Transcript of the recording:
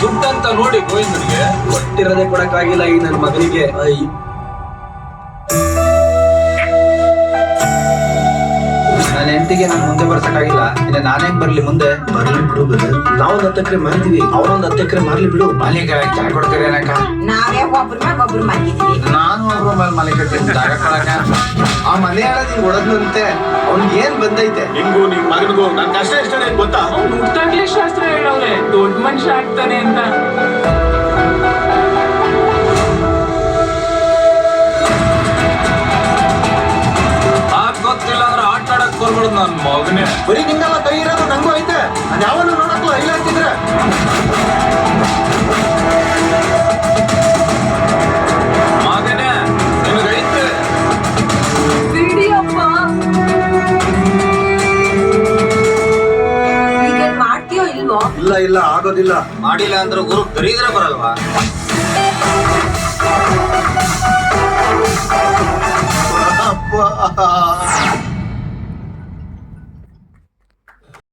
ದುಡ್ಡಂತ ನೋಡಿ ಗೋವಿಂದನಿಗೆ ಕೊಟ್ಟಿರೋದೇ ಕೊಡಕ್ಕಾಗಿಲ್ಲ ಈ ನನ್ನ ಮಗನಿಗೆ. ನನ್ನ ಹೆಂಡತಿಗೆ ನಾನು ಮುಂದೆ ಬರ್ಸಕ್ಕಾಗಿಲ್ಲ, ಇನ್ನು ನಾನೇನ್ ಬರ್ಲಿ ಮುಂದೆ? ಬರ್ಲಿ ಬಿಡು ಬ್ರದರ್, ನಾವೊಂದ್ 10 ಎಕರೆ ಮಾರಿದೀವಿ, ಅವ್ರೊಂದ್ 10 ಎಕರೆ ಮಾರ್ಲಿ ಬಿಡು. ಮಾಲೀಕ ಜಾಗ ಕೊಡ್ತೀರೇನಕ್ಕ? ನಾವೇ ಒಬ್ರ ಮ್ಯಾಗ ಒಬ್ರು ಮಲಗಿದ್ವಿ. ನಾನು ಒಬ್ರು ಮೇಲೆ ಮಾಲೀಕ ಜಾಗ ಕೊಡಕ. ಆ ಮನೆ ಹೇಳೋದು ಹಿಂಗ್ ಹೊಡದ್ನಂತೆ, ಅವ್ನಿಗೆ ಏನ್ ಬಂದೈತೆ? ಹಿಂಗು ನಿಮ್ ಮಗನಿಗೂ ನನ್ ಕಷ್ಟ ಎಷ್ಟೇ ಗೊತ್ತಾ? ಅವ್ನು ಹುಟ್ಟಾಗ್ಲೇ ಶಾಸ್ತ್ರ ಹೇಳವ್ರೆ ದೊಡ್ಡ ಮನುಷ್ಯ ಆಗ್ತಾನೆ ಅಂತ. ಗೊತ್ತಿಲ್ಲ ಅಂದ್ರೆ ಆಟ ಆಡಕ್ ಬರ್ಬಿಡುದು ನನ್ ಮಗನೇ. ಬರೀ ನಿಂಗೆಲ್ಲ ಕೈ ಇರೋದು ನಂಗೂ ಐತೆ, ನಾನು ಯಾವನು ನೋಡಕ್ಲು ಇಲ್ಲ ಅಂತಿದ್ರೆ. ಮಗನೇ ನಿನಗೈತೆ. ಬಿಡಿಯಪ್ಪ, ಈಗ ಮಾಡ್ತೀಯೋ ಇಲ್ವೋ? ಇಲ್ಲ ಇಲ್ಲ ಆಗೋದಿಲ್ಲ. ಮಾಡಿಲ್ಲ ಅಂದ್ರೆ ಊರು ಕರೀದ್ರೆ ಬರಲ್ವಾ? ಅಪ್ಪ